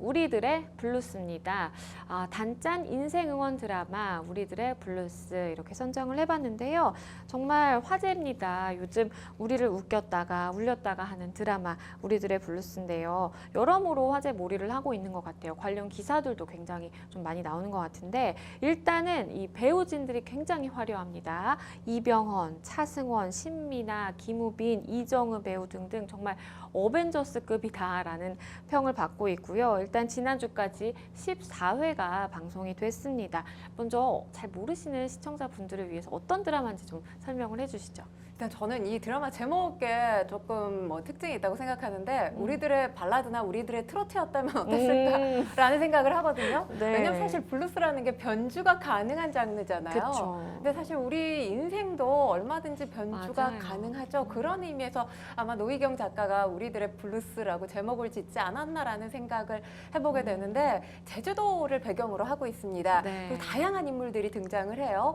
우리들의 블루스입니다. 단짠 인생 응원 드라마 우리들의 블루스 이렇게 선정을 해봤는데요. 정말 화제입니다. 요즘 우리를 웃겼다가 울렸다가 하는 드라마 우리들의 블루스인데요. 여러모로 화제 몰이를 하고 있는 것 같아요. 관련 기사들도 굉장히 좀 많이 나오는 것 같은데 일단은 이 배우진들이 굉장히 화려합니다. 이병헌, 차승원, 신미나, 김우빈, 이정우 배우 등등 정말 어벤져스급이다라는 평을 받고 있고요. 일단 지난주까지 14회가 방송이 됐습니다. 먼저 잘 모르시는 시청자분들을 위해서 어떤 드라마인지 좀 설명을 해주시죠. 일단 저는 이 드라마 제목에 조금 특징이 있다고 생각하는데 우리들의 발라드나 우리들의 트로트였다면 어땠을까라는 생각을 하거든요. 네. 왜냐면 사실 블루스라는 게 변주가 가능한 장르잖아요. 그쵸. 근데 사실 우리 인생도 얼마든지 변주가 맞아요. 가능하죠. 그런 의미에서 아마 노희경 작가가 우리들의 블루스라고 제목을 짓지 않았나라는 생각을 해보게 되는데 제주도를 배경으로 하고 있습니다. 네. 그리고 다양한 인물들이 등장을 해요.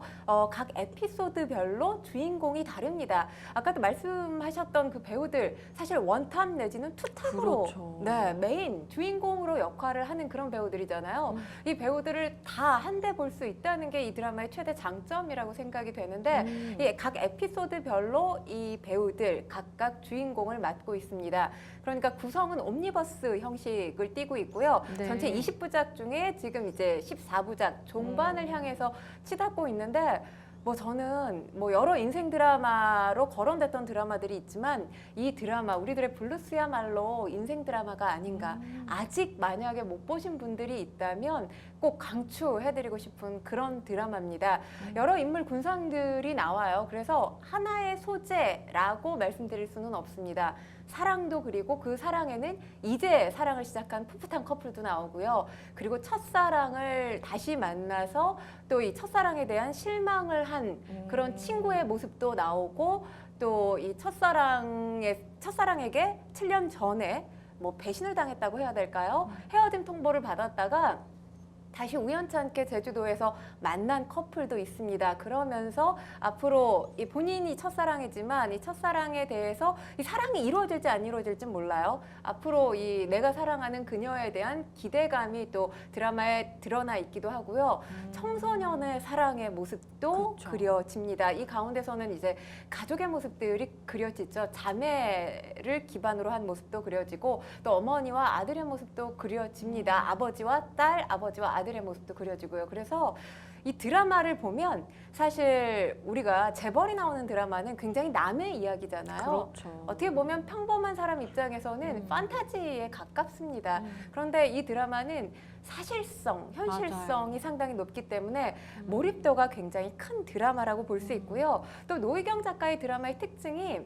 각 에피소드별로 주인공이 다릅니다. 아까도 말씀하셨던 그 배우들 사실 원탑 내지는 투탑으로 그렇죠. 네, 메인 주인공으로 역할을 하는 그런 배우들이잖아요. 이 배우들을 다 한데 볼 수 있다는 게 이 드라마의 최대 장점이라고 생각이 되는데 이 각 에피소드별로 이 배우들 각각 주인공을 맡고 있습니다. 그러니까 구성은 옴니버스 형식을 띠고 있고요. 네. 전체 20부작 중에 지금 이제 14부작 종반을 향해서 치닫고 있는데 저는 여러 인생 드라마로 거론됐던 드라마들이 있지만 이 드라마 우리들의 블루스야말로 인생 드라마가 아닌가. 아직 만약에 못 보신 분들이 있다면 꼭 강추해드리고 싶은 그런 드라마입니다. 여러 인물 군상들이 나와요. 그래서 하나의 소재라고 말씀드릴 수는 없습니다. 사랑도 그리고 그 사랑에는 이제 사랑을 시작한 풋풋한 커플도 나오고요. 그리고 첫사랑을 다시 만나서 또 이 첫사랑에 대한 실망을 한 그런 친구의 모습도 나오고 또 이 첫사랑에게 7년 전에 배신을 당했다고 해야 될까요? 헤어짐 통보를 받았다가 다시 우연찮게 제주도에서 만난 커플도 있습니다. 그러면서 앞으로 본인이 첫사랑이지만 이 첫사랑에 대해서 이 사랑이 이루어질지 안 이루어질지 몰라요. 앞으로 이 내가 사랑하는 그녀에 대한 기대감이 또 드라마에 드러나 있기도 하고요. 청소년의 사랑의 모습도 그렇죠. 그려집니다. 이 가운데서는 이제 가족의 모습들이 그려지죠. 자매를 기반으로 한 모습도 그려지고 또 어머니와 아들의 모습도 그려집니다. 아버지와 딸, 아버지와 아들의 모습도 그려지고요. 그래서 이 드라마를 보면 사실 우리가 재벌이 나오는 드라마는 굉장히 남의 이야기잖아요. 그렇죠. 어떻게 보면 평범한 사람 입장에서는 판타지에 가깝습니다. 그런데 이 드라마는 사실성, 현실성이 맞아요. 상당히 높기 때문에 몰입도가 굉장히 큰 드라마라고 볼 수 있고요. 또 노희경 작가의 드라마의 특징이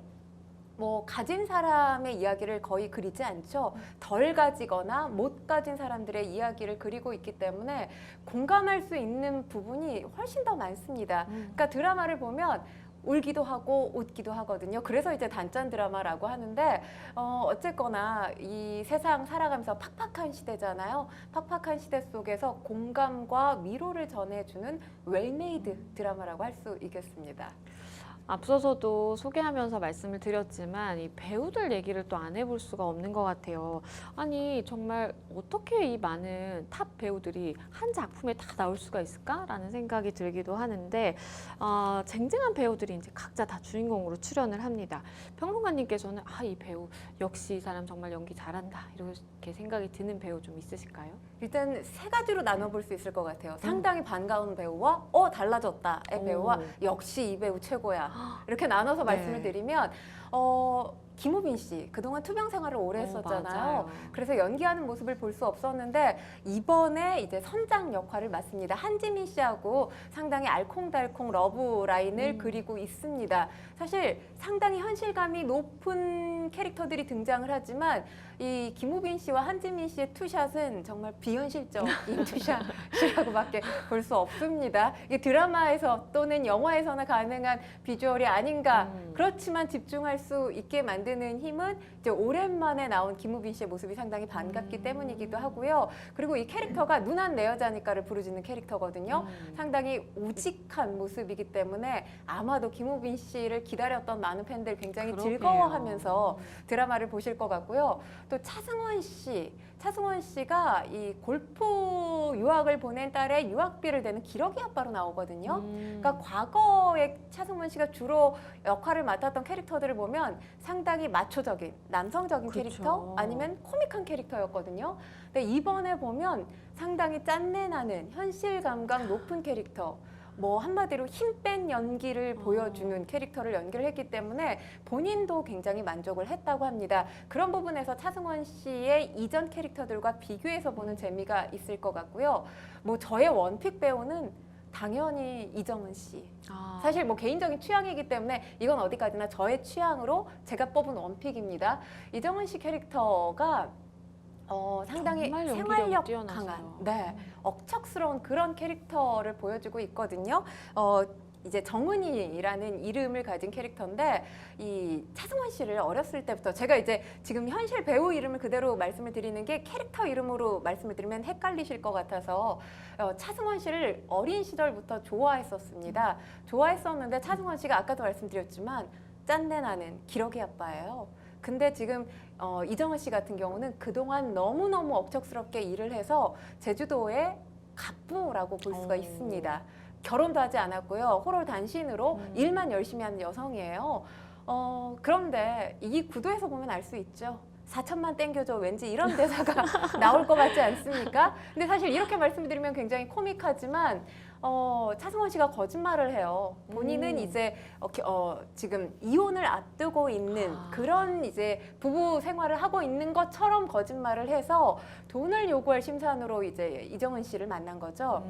가진 사람의 이야기를 거의 그리지 않죠. 덜 가지거나 못 가진 사람들의 이야기를 그리고 있기 때문에 공감할 수 있는 부분이 훨씬 더 많습니다. 그러니까 드라마를 보면 울기도 하고 웃기도 하거든요. 그래서 이제 단짠 드라마라고 하는데 어쨌거나 이 세상 살아가면서 팍팍한 시대잖아요. 팍팍한 시대 속에서 공감과 위로를 전해주는 웰메이드 드라마라고 할 수 있겠습니다. 앞서서도 소개하면서 말씀을 드렸지만 이 배우들 얘기를 또 안 해볼 수가 없는 것 같아요. 아니 정말 어떻게 이 많은 탑 배우들이 한 작품에 다 나올 수가 있을까라는 생각이 들기도 하는데 쟁쟁한 배우들이 이제 각자 다 주인공으로 출연을 합니다. 평론가님께서는 이 배우 역시 이 사람 정말 연기 잘한다 이렇게 생각이 드는 배우 좀 있으실까요? 일단 세 가지로 나눠볼 수 있을 것 같아요. 상당히 반가운 배우와 달라졌다의 배우와 역시 이 배우 최고야. 이렇게 나눠서 말씀을 드리면 김우빈 씨 그동안 투병 생활을 오래 했었잖아요. 맞아요. 그래서 연기하는 모습을 볼 수 없었는데 이번에 이제 선장 역할을 맡습니다. 한지민 씨하고 상당히 알콩달콩 러브 라인을 그리고 있습니다. 사실 상당히 현실감이 높은 캐릭터들이 등장을 하지만 이 김우빈 씨와 한지민 씨의 투샷은 정말 비현실적인 투샷이라고밖에 볼 수 없습니다. 이게 드라마에서 또는 영화에서나 가능한 비주얼이 아닌가. 그렇지만 집중할 수 있게 만드는 힘은 이제 오랜만에 나온 김우빈 씨의 모습이 상당히 반갑기 때문이기도 하고요. 그리고 이 캐릭터가 누난 내 여자니까를 부르짖는 캐릭터거든요. 상당히 우직한 모습이기 때문에 아마도 김우빈 씨를 기다렸던 많은 팬들 굉장히 그러게요. 즐거워하면서 드라마를 보실 것 같고요. 또 차승원 씨 차승원 씨가 이 골프 유학을 보낸 딸의 유학비를 내는 기러기 아빠로 나오거든요. 그러니까 과거에 차승원 씨가 주로 역할을 맡았던 캐릭터들을 보면 상당히 마초적인, 남성적인 그쵸. 캐릭터 아니면 코믹한 캐릭터였거든요. 근데 이번에 보면 상당히 짠내나는 현실 감각 높은 캐릭터, 뭐 한마디로 힘 뺀 연기를 보여주는 캐릭터를 연기를 했기 때문에 본인도 굉장히 만족을 했다고 합니다. 그런 부분에서 차승원 씨의 이전 캐릭터들과 비교해서 보는 재미가 있을 것 같고요. 뭐 저의 원픽 배우는 당연히 이정은 씨. 사실 뭐 개인적인 취향이기 때문에 이건 어디까지나 저의 취향으로 제가 뽑은 원픽입니다. 이정은 씨 캐릭터가 상당히 정말 연기력이 생활력 뛰어나서요. 강한, 네, 억척스러운 그런 캐릭터를 보여주고 있거든요. 이제 정은이라는 이름을 가진 캐릭터인데 이 차승원 씨를 어렸을 때부터 제가 이제 지금 현실 배우 이름을 그대로 말씀을 드리는 게 캐릭터 이름으로 말씀을 드리면 헷갈리실 것 같아서 차승원 씨를 어린 시절부터 좋아했었습니다. 좋아했었는데 차승원 씨가 아까도 말씀드렸지만 짠내나는 기러기 아빠예요. 근데 지금 이정은 씨 같은 경우는 그동안 너무너무 억척스럽게 일을 해서 제주도의 갑부라고 볼 수가 있습니다. 결혼도 하지 않았고요. 호롤 단신으로 일만 열심히 하는 여성이에요. 그런데 이 구도에서 보면 알 수 있죠. 4천만 땡겨줘 왠지 이런 대사가 나올 것 같지 않습니까? 근데 사실 이렇게 말씀드리면 굉장히 코믹하지만 차승원 씨가 거짓말을 해요. 본인은 이제 지금 이혼을 앞두고 있는 그런 이제 부부 생활을 하고 있는 것처럼 거짓말을 해서 돈을 요구할 심산으로 이제 이정은 씨를 만난 거죠.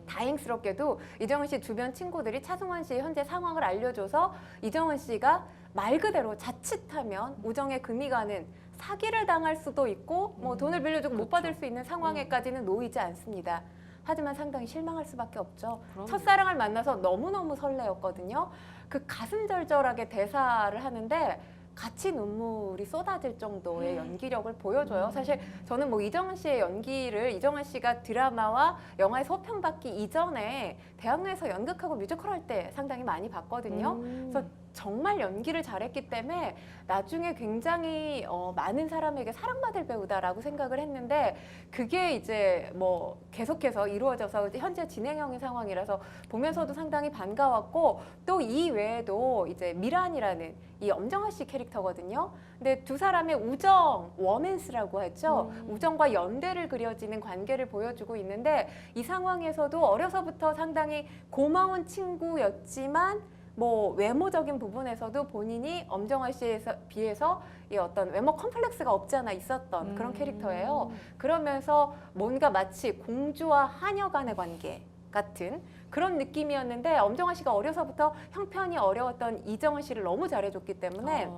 다행스럽게도 이정은 씨 주변 친구들이 차승원 씨의 현재 상황을 알려줘서 이정은 씨가 말 그대로 자칫하면 우정에 금이 가는 사기를 당할 수도 있고 뭐 돈을 빌려주고 못 받을 수 있는 상황에까지는 놓이지 않습니다. 하지만 상당히 실망할 수밖에 없죠. 그럼요. 첫사랑을 만나서 너무너무 설레었거든요. 그 가슴 절절하게 대사를 하는데 같이 눈물이 쏟아질 정도의 연기력을 보여줘요. 사실 저는 뭐 이정은 씨의 연기를 이정은 씨가 드라마와 영화에 소평받기 이전에 대학로에서 연극하고 뮤지컬 할 때 상당히 많이 봤거든요. 그래서 정말 연기를 잘했기 때문에 나중에 굉장히 많은 사람에게 사랑받을 배우다라고 생각을 했는데 그게 이제 뭐 계속해서 이루어져서 현재 진행형인 상황이라서 보면서도 상당히 반가웠고 또 이 외에도 이제 미란이라는 이 엄정화 씨 캐릭터거든요. 근데 두 사람의 우정, 워맨스라고 하죠. 우정과 연대를 그려지는 관계를 보여주고 있는데 이 상황에서도 어려서부터 상당히 고마운 친구였지만 뭐 외모적인 부분에서도 본인이 엄정화 씨에 비해서 이 어떤 외모 컴플렉스가 없지 않아 있었던 그런 캐릭터예요. 그러면서 뭔가 마치 공주와 하녀 간의 관계 같은 그런 느낌이었는데 엄정화 씨가 어려서부터 형편이 어려웠던 이정은 씨를 너무 잘해줬기 때문에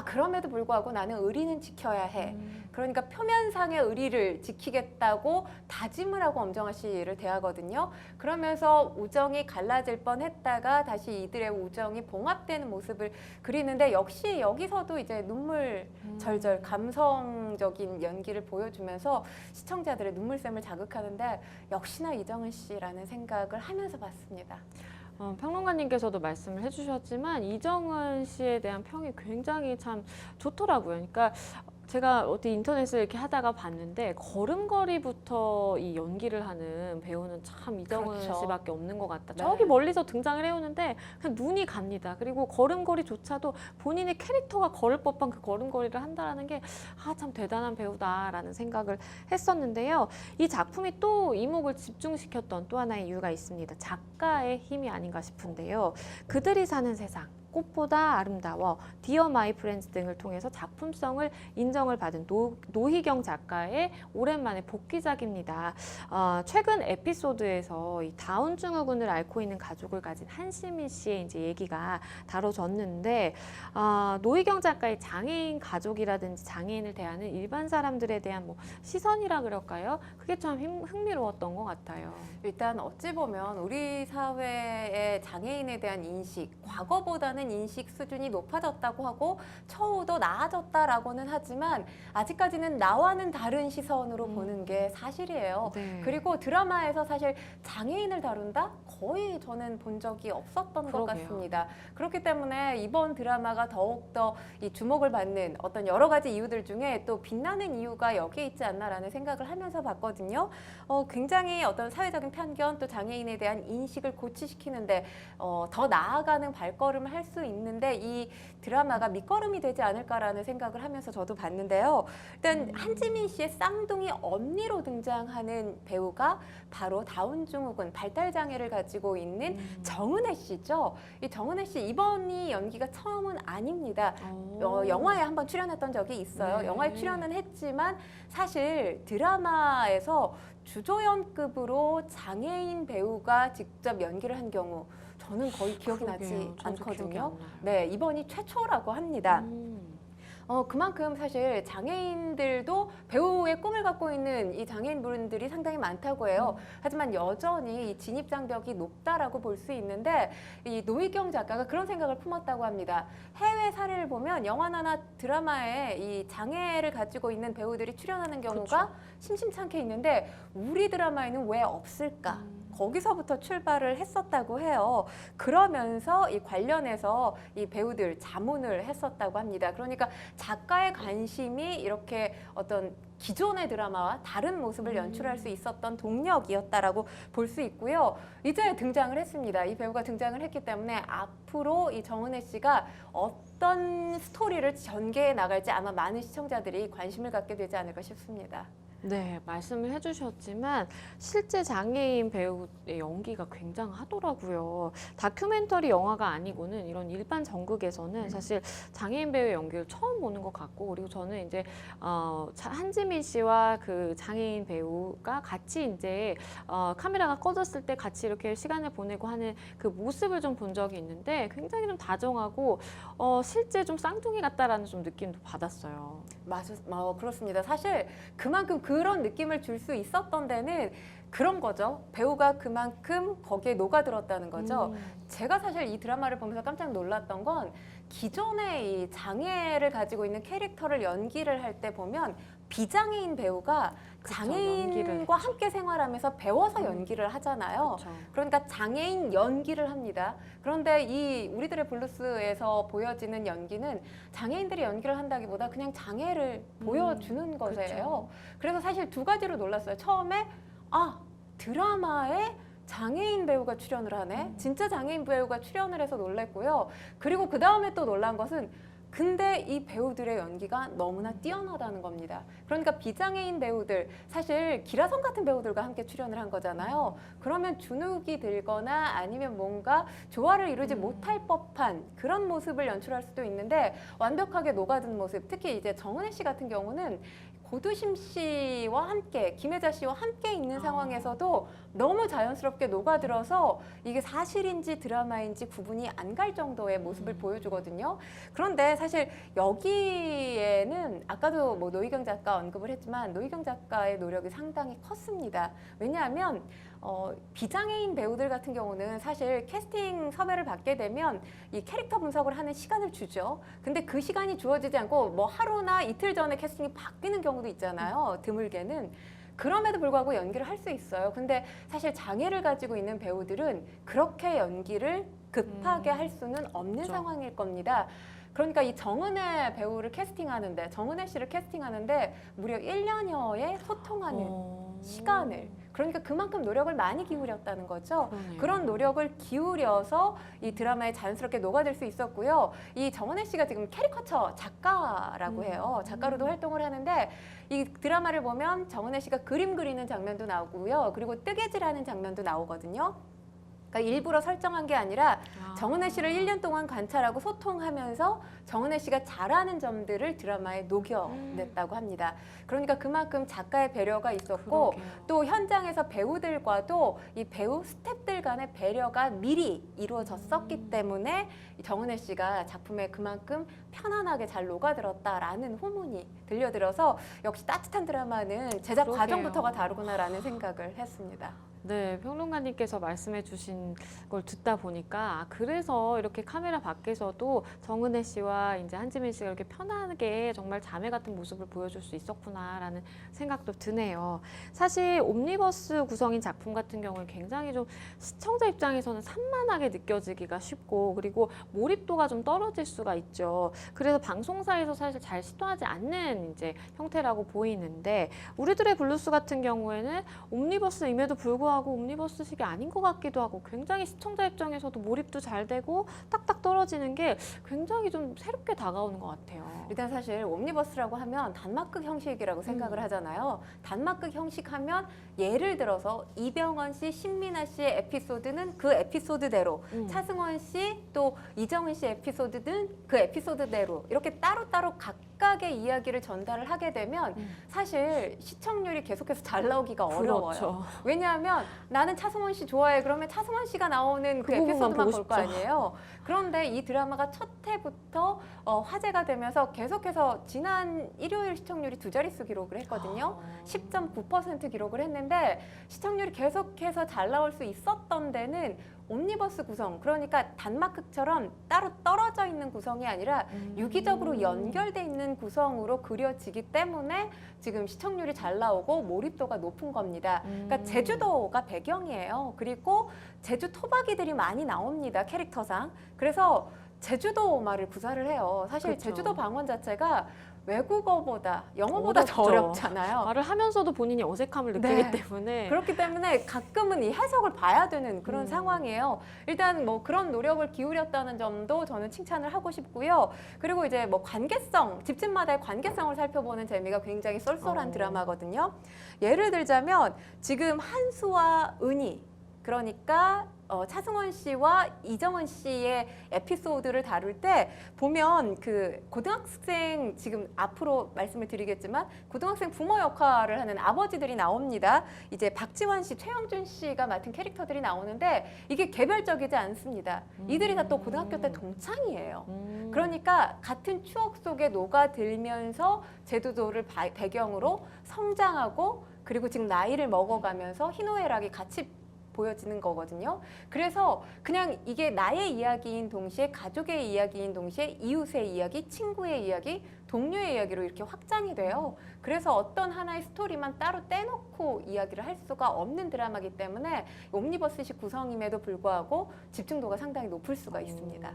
그럼에도 불구하고 나는 의리는 지켜야 해. 그러니까 표면상의 의리를 지키겠다고 다짐을 하고 엄정화 씨를 대하거든요. 그러면서 우정이 갈라질 뻔했다가 다시 이들의 우정이 봉합되는 모습을 그리는데 역시 여기서도 이제 눈물 절절 감성적인 연기를 보여주면서 시청자들의 눈물샘을 자극하는데 역시나 이정은 씨라는 생각을 하면서 봤습니다. 평론가님께서도 말씀을 해주셨지만 이정은 씨에 대한 평이 굉장히 참 좋더라고요. 그러니까 제가 어디 인터넷을 이렇게 하다가 봤는데 걸음걸이부터 이 연기를 하는 배우는 참 이정은 그렇죠. 씨밖에 없는 것 같다. 네. 저기 멀리서 등장을 해오는데 그냥 눈이 갑니다. 그리고 걸음걸이조차도 본인의 캐릭터가 걸을 법한 그 걸음걸이를 한다는 게 참 대단한 배우다라는 생각을 했었는데요. 이 작품이 또 이목을 집중시켰던 또 하나의 이유가 있습니다. 작가의 힘이 아닌가 싶은데요. 그들이 사는 세상. 꽃보다 아름다워, 디어 마이 프렌즈 등을 통해서 작품성을 인정을 받은 노희경 작가의 오랜만에 복귀작입니다. 최근 에피소드에서 이 다운 증후군을 앓고 있는 가족을 가진 한시민 씨의 이제 얘기가 다뤄졌는데 노희경 작가의 장애인 가족이라든지 장애인을 대하는 일반 사람들에 대한 뭐 시선이라 그럴까요? 그게 참 흥미로웠던 것 같아요. 일단 어찌 보면 우리 사회의 장애인에 대한 인식, 과거보다는 대한 인식 수준이 높아졌다고 하고 처우도 나아졌다라고는 하지만 아직까지는 나와는 다른 시선으로 보는 게 사실이에요. 네. 그리고 드라마에서 사실 장애인을 다룬다? 거의 저는 본 적이 없었던 것 그러게요. 같습니다. 그렇기 때문에 이번 드라마가 더욱더 이 주목을 받는 어떤 여러 가지 이유들 중에 또 빛나는 이유가 여기에 있지 않나라는 생각을 하면서 봤거든요. 굉장히 어떤 사회적인 편견 또 장애인에 대한 인식을 고취시키는데 더 나아가는 발걸음을 할 수 있는데 이 드라마가 밑거름이 되지 않을까라는 생각을 하면서 저도 봤는데요. 일단 한지민 씨의 쌍둥이 언니로 등장하는 배우가 바로 다운 증후군 발달 장애를 가지고 있는 정은혜 씨죠. 이 정은혜 씨 이번이 연기가 처음은 아닙니다. 영화에 한번 출연했던 적이 있어요. 네. 영화에 출연은 했지만 사실 드라마에서 주조연급으로 장애인 배우가 직접 연기를 한 경우 저는 거의 기억이 나지 그러게요. 저도 기억이 않거든요. 안 나요. 네, 이번이 최초라고 합니다. 음. 그만큼 사실 장애인들도 배우의 꿈을 갖고 있는 이 장애인분들이 상당히 많다고 해요. 하지만 여전히 이 진입 장벽이 높다라고 볼 수 있는데 이 노희경 작가가 그런 생각을 품었다고 합니다. 해외 사례를 보면 영화나 드라마에 이 장애를 가지고 있는 배우들이 출연하는 경우가 심심찮게 있는데 우리 드라마에는 왜 없을까? 거기서부터 출발을 했었다고 해요. 그러면서 이 관련해서 이 배우들 자문을 했었다고 합니다. 그러니까 작가의 관심이 이렇게 어떤 기존의 드라마와 다른 모습을 연출할 수 있었던 동력이었다라고 볼 수 있고요. 이제 등장을 했습니다. 이 배우가 등장을 했기 때문에 앞으로 이 정은혜 씨가 어떤 스토리를 전개해 나갈지 아마 많은 시청자들이 관심을 갖게 되지 않을까 싶습니다. 네, 말씀을 해주셨지만 실제 장애인 배우의 연기가 굉장하더라고요. 다큐멘터리 영화가 아니고는 이런 일반 전극에서는 사실 장애인 배우의 연기를 처음 보는 것 같고, 그리고 저는 이제 한지민 씨와 그 장애인 배우가 같이 이제 카메라가 꺼졌을 때 같이 이렇게 시간을 보내고 하는 그 모습을 좀 본 적이 있는데 굉장히 좀 다정하고 실제 좀 쌍둥이 같다라는 좀 느낌도 받았어요. 그렇습니다. 사실 그만큼 그런 느낌을 줄 수 있었던 데는 그런 거죠. 배우가 그만큼 거기에 녹아들었다는 거죠. 제가 사실 이 드라마를 보면서 깜짝 놀랐던 건 기존의 이 장애를 가지고 있는 캐릭터를 연기를 할 때 보면 비장애인 배우가 장애인과 함께 생활하면서 배워서 연기를 하잖아요. 그쵸. 그러니까 장애인 연기를 합니다. 그런데 이 우리들의 블루스에서 보여지는 연기는 장애인들이 연기를 한다기보다 그냥 장애를 보여주는 거예요. 그래서 사실 두 가지로 놀랐어요. 처음에 드라마에 장애인 배우가 출연을 하네. 진짜 장애인 배우가 출연을 해서 놀랐고요. 그리고 그 다음에 또 놀란 것은 근데 이 배우들의 연기가 너무나 뛰어나다는 겁니다. 그러니까 비장애인 배우들, 사실 기라성 같은 배우들과 함께 출연을 한 거잖아요. 그러면 주눅이 들거나 아니면 뭔가 조화를 이루지 못할 법한 그런 모습을 연출할 수도 있는데 완벽하게 녹아든 모습, 특히 이제 정은혜 씨 같은 경우는 고두심 씨와 함께, 김혜자 씨와 함께 있는 상황에서도 너무 자연스럽게 녹아들어서 이게 사실인지 드라마인지 구분이 안 갈 정도의 모습을 보여주거든요. 그런데 사실 여기에는 아까도 뭐 노희경 작가 언급을 했지만 노희경 작가의 노력이 상당히 컸습니다. 왜냐하면 비장애인 배우들 같은 경우는 사실 캐스팅 섭외를 받게 되면 이 캐릭터 분석을 하는 시간을 주죠. 근데 그 시간이 주어지지 않고 뭐 하루나 이틀 전에 캐스팅이 바뀌는 경우도 있잖아요. 드물게는. 그럼에도 불구하고 연기를 할 수 있어요. 근데 사실 장애를 가지고 있는 배우들은 그렇게 연기를 급하게 할 수는 없는 그렇죠. 상황일 겁니다. 그러니까 이 정은혜 배우를 캐스팅하는데, 정은혜 씨를 캐스팅하는데 무려 1년여의 소통하는 시간을, 그러니까 그만큼 노력을 많이 기울였다는 거죠. 그러네요. 그런 노력을 기울여서 이 드라마에 자연스럽게 녹아들 수 있었고요. 이 정은혜 씨가 지금 캐리커처 작가라고 해요. 작가로도 활동을 하는데 이 드라마를 보면 정은혜 씨가 그림 그리는 장면도 나오고요. 그리고 뜨개질하는 장면도 나오거든요. 그러니까 일부러 설정한 게 아니라 정은혜 씨를 1년 동안 관찰하고 소통하면서 정은혜 씨가 잘하는 점들을 드라마에 녹여냈다고 합니다. 그러니까 그만큼 작가의 배려가 있었고 그러게요. 또 현장에서 배우들과도 이 배우 스태프들 간의 배려가 미리 이루어졌었기 때문에 정은혜 씨가 작품에 그만큼 편안하게 잘 녹아들었다라는 후문이 들려들어서 역시 따뜻한 드라마는 제작 그러게요. 과정부터가 다르구나라는 생각을 했습니다. 네, 평론가님께서 말씀해 주신 걸 듣다 보니까 그래서 이렇게 카메라 밖에서도 정은혜 씨와 이제 한지민 씨가 이렇게 편하게 정말 자매 같은 모습을 보여줄 수 있었구나라는 생각도 드네요. 사실 옴니버스 구성인 작품 같은 경우는 굉장히 좀 시청자 입장에서는 산만하게 느껴지기가 쉽고 그리고 몰입도가 좀 떨어질 수가 있죠. 그래서 방송사에서 사실 잘 시도하지 않는 이제 형태라고 보이는데 우리들의 블루스 같은 경우에는 옴니버스임에도 불구하고 옴니버스식이 아닌 것 같기도 하고 굉장히 시청자 입장에서도 몰입도 잘 되고 딱딱 떨어지는 게 굉장히 좀 새롭게 다가오는 것 같아요. 일단 사실 옴니버스라고 하면 단막극 형식이라고 생각을 하잖아요. 단막극 형식 하면 예를 들어서 이병헌 씨, 신민아 씨의 에피소드는 그 에피소드대로 차승원 씨 또 이정은 씨 에피소드는 그 에피소드대로 이렇게 따로따로 각각의 이야기를 전달을 하게 되면 사실 시청률이 계속해서 잘 나오기가 어려워요. 그렇죠. 왜냐하면 나는 차승원 씨 좋아해. 그러면 차승원 씨가 나오는 그 그 부분만 에피소드만 보고 볼 거 아니에요. 그런데 이 드라마가 첫 회부터 화제가 되면서 계속해서 지난 일요일 시청률이 두 자릿수 기록을 했거든요. 10.9% 기록을 했는데 시청률이 계속해서 잘 나올 수 있었던 데는 옴니버스 구성, 그러니까 단막극처럼 따로 떨어져 있는 구성이 아니라 유기적으로 연결돼 있는 구성으로 그려지기 때문에 지금 시청률이 잘 나오고 몰입도가 높은 겁니다. 그러니까 제주도가 배경이에요. 그리고 제주 토박이들이 많이 나옵니다, 캐릭터상. 그래서 제주도 말을 구사를 해요. 사실 그렇죠. 제주도 방언 자체가 외국어보다 영어보다 더 어렵죠. 어렵잖아요. 말을 하면서도 본인이 어색함을 느끼기 네. 때문에 그렇기 때문에 가끔은 이 해석을 봐야 되는 그런 상황이에요. 일단 뭐 그런 노력을 기울였다는 점도 저는 칭찬을 하고 싶고요. 그리고 이제 뭐 관계성, 집집마다의 관계성을 살펴보는 재미가 굉장히 쏠쏠한 드라마거든요. 예를 들자면 지금 한수와 은희, 그러니까 차승원 씨와 이정은 씨의 에피소드를 다룰 때 보면 그 고등학생, 지금 앞으로 말씀을 드리겠지만 고등학생 부모 역할을 하는 아버지들이 나옵니다. 이제 박지원 씨, 최영준 씨가 맡은 캐릭터들이 나오는데 이게 개별적이지 않습니다. 이들이 다 또 고등학교 때 동창이에요. 그러니까 같은 추억 속에 녹아들면서 제주도를 배경으로 성장하고 그리고 지금 나이를 먹어가면서 희노애락이 같이 보여지는 거거든요. 그래서 그냥 이게 나의 이야기인 동시에 가족의 이야기인 동시에 이웃의 이야기, 친구의 이야기, 동료의 이야기로 이렇게 확장이 돼요. 그래서 어떤 하나의 스토리만 따로 떼놓고 이야기를 할 수가 없는 드라마이기 때문에 옴니버스식 구성임에도 불구하고 집중도가 상당히 높을 수가 있습니다.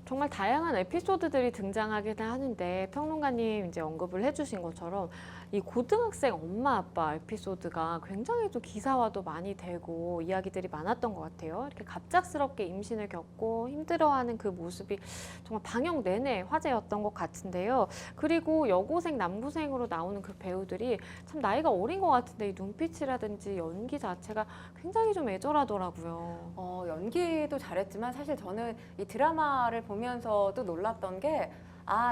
정말 다양한 에피소드들이 등장하기는 하는데 평론가님 이제 언급을 해주신 것처럼 이 고등학생 엄마 아빠 에피소드가 굉장히 또 기사화도 많이 되고 이야기들이 많았던 것 같아요. 이렇게 갑작스럽게 임신을 겪고 힘들어하는 그 모습이 정말 방영 내내 화제였던 것 같은데요. 그리고 여고생 남고생으로 나오는 그 배우들이 참 나이가 어린 것 같은데 이 눈빛이라든지 연기 자체가 굉장히 좀 애절하더라고요. 연기도 잘했지만 사실 저는 이 드라마를 보면서도 놀랐던 게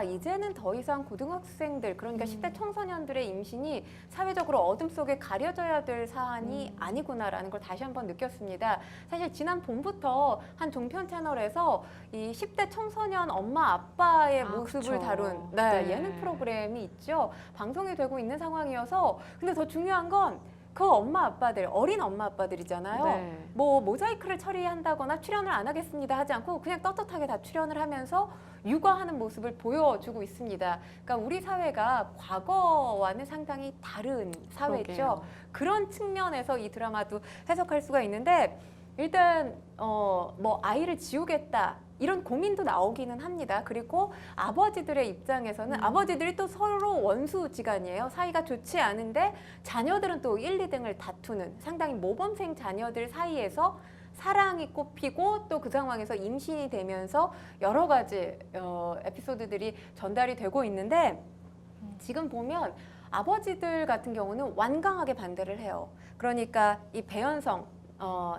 이제는 더 이상 고등학생들, 그러니까 10대 청소년들의 임신이 사회적으로 어둠 속에 가려져야 될 사안이 아니구나라는 걸 다시 한번 느꼈습니다. 사실 지난 봄부터 한 종편 채널에서 이 10대 청소년 엄마 아빠의 모습을 그쵸. 다룬 네. 예능 프로그램이 있죠. 방송이 되고 있는 상황이어서 근데 더 중요한 건 그 엄마 아빠들, 어린 엄마 아빠들이잖아요. 네. 뭐 모자이크를 처리한다거나 출연을 안 하겠습니다 하지 않고 그냥 떳떳하게 다 출연을 하면서 육아하는 모습을 보여주고 있습니다. 그러니까 우리 사회가 과거와는 상당히 다른 사회죠. 그러게요. 그런 측면에서 이 드라마도 해석할 수가 있는데 일단 뭐 아이를 지우겠다 이런 고민도 나오기는 합니다. 그리고 아버지들의 입장에서는 아버지들이 또 서로 원수지간이에요. 사이가 좋지 않은데 자녀들은 또 1, 2등을 다투는 상당히 모범생 자녀들 사이에서 사랑이 꽃피고 또 그 상황에서 임신이 되면서 여러 가지 에피소드들이 전달이 되고 있는데 지금 보면 아버지들 같은 경우는 완강하게 반대를 해요. 그러니까 이 배현성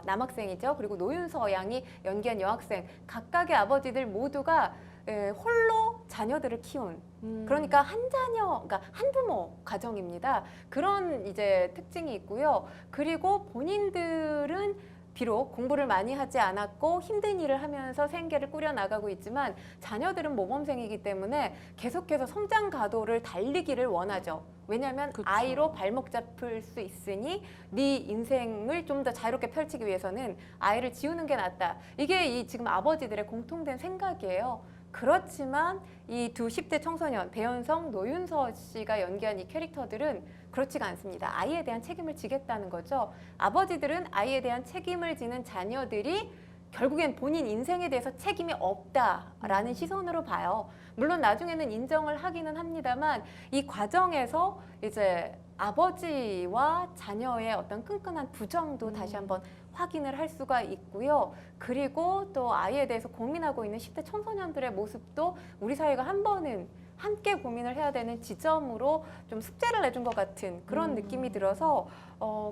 남학생이죠. 그리고 노윤서 양이 연기한 여학생 각각의 아버지들 모두가 홀로 자녀들을 키운 그러니까 한 자녀, 그러니까 한부모 가정입니다. 그런 이제 특징이 있고요. 그리고 본인들은 비록 공부를 많이 하지 않았고 힘든 일을 하면서 생계를 꾸려나가고 있지만 자녀들은 모범생이기 때문에 계속해서 성장 가도를 달리기를 원하죠. 왜냐하면 그쵸. 아이로 발목 잡힐 수 있으니 네 인생을 좀 더 자유롭게 펼치기 위해서는 아이를 지우는 게 낫다. 이게 이 지금 아버지들의 공통된 생각이에요. 그렇지만 이 두 10대 청소년 배현성, 노윤서 씨가 연기한 이 캐릭터들은 그렇지가 않습니다. 아이에 대한 책임을 지겠다는 거죠. 아버지들은 아이에 대한 책임을 지는 자녀들이 결국엔 본인 인생에 대해서 책임이 없다라는 시선으로 봐요. 물론 나중에는 인정을 하기는 합니다만 이 과정에서 이제 아버지와 자녀의 어떤 끈끈한 부정도 다시 한번 확인을 할 수가 있고요. 그리고 또 아이에 대해서 고민하고 있는 10대 청소년들의 모습도 우리 사회가 한 번은 함께 고민을 해야 되는 지점으로 좀 숙제를 내준 것 같은 그런 느낌이 들어서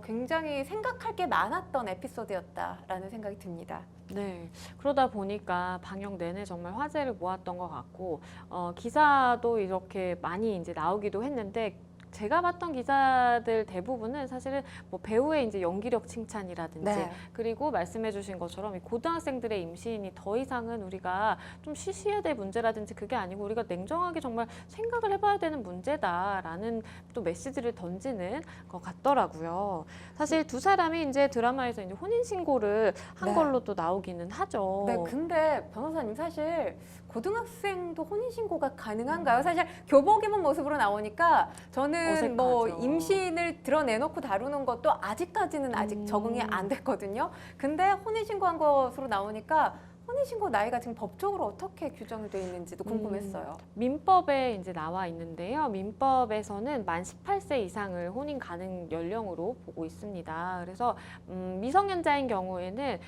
굉장히 생각할 게 많았던 에피소드였다라는 생각이 듭니다. 네, 그러다 보니까 방영 내내 정말 화제를 모았던 것 같고 기사도 이렇게 많이 이제 나오기도 했는데 제가 봤던 기사들 대부분은 사실은 뭐 배우의 이제 연기력 칭찬이라든지 네. 그리고 말씀해주신 것처럼 이 고등학생들의 임신이 더 이상은 우리가 좀 쉬쉬해야 될 문제라든지 그게 아니고 우리가 냉정하게 정말 생각을 해봐야 되는 문제다라는 또 메시지를 던지는 것 같더라고요. 사실 두 사람이 이제 드라마에서 이제 혼인 신고를 한 네. 걸로 또 나오기는 하죠. 네, 근데 변호사님 사실 고등학생도 혼인신고가 가능한가요? 사실 교복 입은 모습으로 나오니까 저는 뭐 어색하죠. 임신을 드러내놓고 다루는 것도 아직까지는 아직 적응이 안 됐거든요. 근데 혼인신고한 것으로 나오니까 혼인신고 나이가 지금 법적으로 어떻게 규정이 돼 있는지도 궁금했어요. 민법에 이제 나와 있는데요. 민법에서는 만 18세 이상을 혼인 가능 연령으로 보고 있습니다. 그래서 미성년자인 경우에는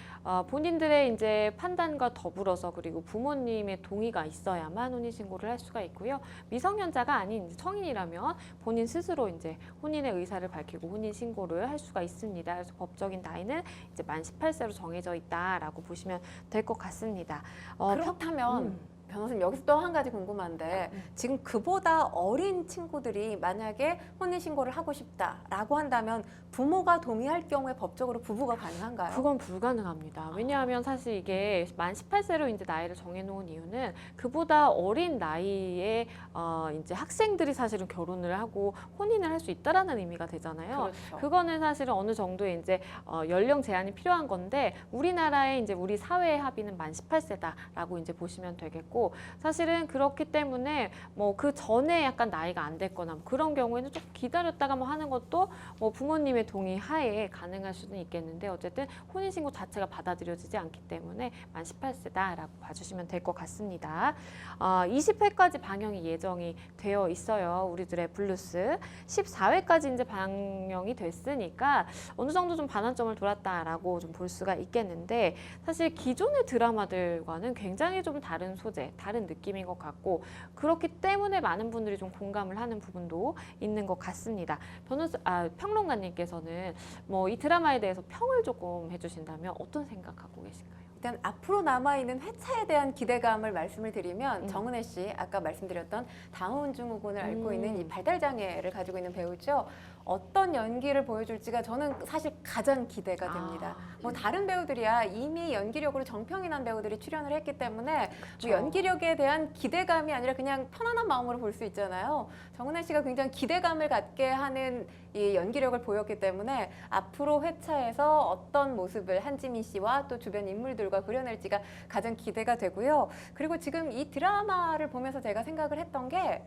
본인들의 이제 판단과 더불어서 그리고 부모님의 동의가 있어야만 혼인 신고를 할 수가 있고요. 미성년자가 아닌 이제 성인이라면 본인 스스로 이제 혼인의 의사를 밝히고 혼인 신고를 할 수가 있습니다. 그래서 법적인 나이는 이제 만 18세로 정해져 있다라고 보시면 될 것 같습니다. 그렇다면 변호사님 여기서 또 한 가지 궁금한데 지금 그보다 어린 친구들이 만약에 혼인신고를 하고 싶다라고 한다면 부모가 동의할 경우에 법적으로 부부가 가능한가요? 그건 불가능합니다. 왜냐하면 사실 이게 만 18세로 이제 나이를 정해놓은 이유는 그보다 어린 나이에 이제 학생들이 사실은 결혼을 하고 혼인을 할 수 있다라는 의미가 되잖아요. 그렇죠. 그거는 사실은 어느 정도의 이제 연령 제한이 필요한 건데 우리나라의 이제 우리 사회의 합의는 만 18세다라고 이제 보시면 되겠고 사실은 그렇기 때문에 뭐 그 전에 약간 나이가 안 됐거나 뭐 그런 경우에는 조금 기다렸다가 뭐 하는 것도 뭐 부모님의 동의 하에 가능할 수는 있겠는데 어쨌든 혼인신고 자체가 받아들여지지 않기 때문에 만 18세다라고 봐주시면 될 것 같습니다. 20회까지 방영이 예정이 되어 있어요. 우리들의 블루스 14회까지 이제 방영이 됐으니까 어느 정도 좀 반환점을 돌았다라고 좀 볼 수가 있겠는데 사실 기존의 드라마들과는 굉장히 좀 다른 소재, 다른 느낌인 것 같고 그렇기 때문에 많은 분들이 좀 공감을 하는 부분도 있는 것 같습니다. 평론가님께서는 뭐 이 드라마에 대해서 평을 조금 해주신다면 어떤 생각하고 계신가요? 일단 앞으로 남아있는 회차에 대한 기대감을 말씀을 드리면 정은혜 씨 아까 말씀드렸던 다운 증후군을 앓고 있는 이 발달 장애를 가지고 있는 배우죠. 어떤 연기를 보여줄지가 저는 사실 가장 기대가 됩니다. 뭐 다른 배우들이야 이미 연기력으로 정평이 난 배우들이 출연을 했기 때문에 뭐 연기력에 대한 기대감이 아니라 그냥 편안한 마음으로 볼 수 있잖아요. 정은혜 씨가 굉장히 기대감을 갖게 하는 이 연기력을 보였기 때문에 앞으로 회차에서 어떤 모습을 한지민 씨와 또 주변 인물들과 그려낼지가 가장 기대가 되고요. 그리고 지금 이 드라마를 보면서 제가 생각을 했던 게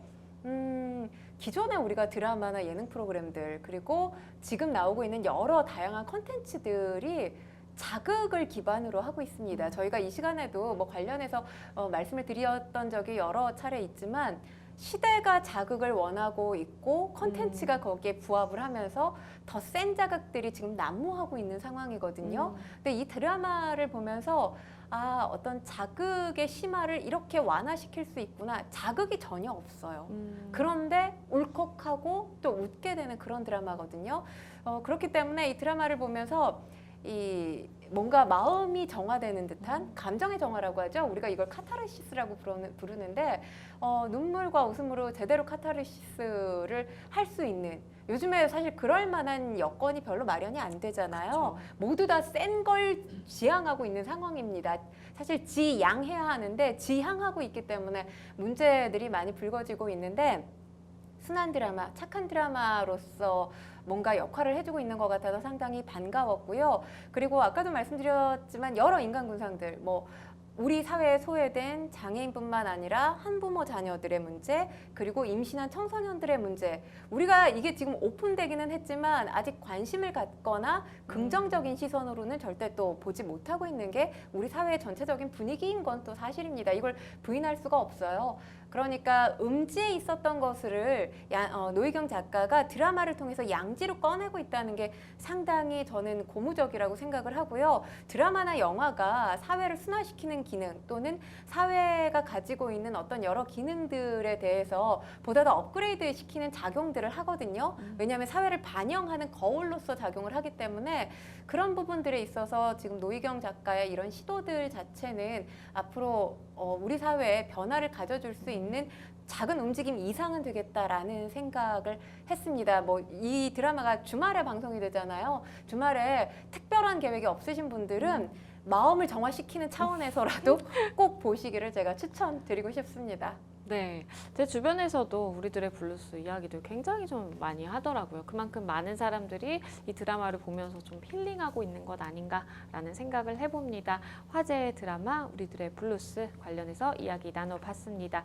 기존에 우리가 드라마나 예능 프로그램들 그리고 지금 나오고 있는 여러 다양한 콘텐츠들이 자극을 기반으로 하고 있습니다. 저희가 이 시간에도 뭐 관련해서 말씀을 드렸던 적이 여러 차례 있지만 시대가 자극을 원하고 있고 콘텐츠가 거기에 부합을 하면서 더 센 자극들이 지금 난무하고 있는 상황이거든요. 근데 이 드라마를 보면서 어떤 자극의 심화를 이렇게 완화시킬 수 있구나. 자극이 전혀 없어요. 그런데 울컥하고 또 웃게 되는 그런 드라마거든요. 그렇기 때문에 이 드라마를 보면서 이 뭔가 마음이 정화되는 듯한 감정의 정화라고 하죠. 우리가 이걸 카타르시스라고 부르는데 눈물과 웃음으로 제대로 카타르시스를 할 수 있는, 요즘에 사실 그럴 만한 여건이 별로 마련이 안 되잖아요. 그렇죠. 모두 다 센 걸 지향하고 있는 상황입니다. 사실 지양해야 하는데 지향하고 있기 때문에 문제들이 많이 불거지고 있는데, 순한 드라마, 착한 드라마로서 뭔가 역할을 해주고 있는 것 같아서 상당히 반가웠고요. 그리고 아까도 말씀드렸지만 여러 인간 군상들, 뭐 우리 사회에 소외된 장애인뿐만 아니라 한부모 자녀들의 문제, 그리고 임신한 청소년들의 문제, 우리가 이게 지금 오픈되기는 했지만 아직 관심을 갖거나 긍정적인 시선으로는 절대 또 보지 못하고 있는 게 우리 사회의 전체적인 분위기인 건 또 사실입니다. 이걸 부인할 수가 없어요. 그러니까 음지에 있었던 것을 노희경 작가가 드라마를 통해서 양지로 꺼내고 있다는 게 상당히 저는 고무적이라고 생각을 하고요. 드라마나 영화가 사회를 순화시키는 기능, 또는 사회가 가지고 있는 어떤 여러 기능들에 대해서 보다 더 업그레이드 시키는 작용들을 하거든요. 왜냐하면 사회를 반영하는 거울로서 작용을 하기 때문에 그런 부분들에 있어서 지금 노희경 작가의 이런 시도들 자체는 앞으로 우리 사회에 변화를 가져줄 수 있는 작은 움직임 이상은 되겠다라는 생각을 했습니다. 뭐 이 드라마가 주말에 방송이 되잖아요. 주말에 특별한 계획이 없으신 분들은 마음을 정화시키는 차원에서라도 꼭 보시기를 제가 추천드리고 싶습니다. 네, 제 주변에서도 우리들의 블루스 이야기들 굉장히 좀 많이 하더라고요. 그만큼 많은 사람들이 이 드라마를 보면서 좀 힐링하고 있는 것 아닌가라는 생각을 해봅니다. 화제의 드라마 우리들의 블루스 관련해서 이야기 나눠봤습니다.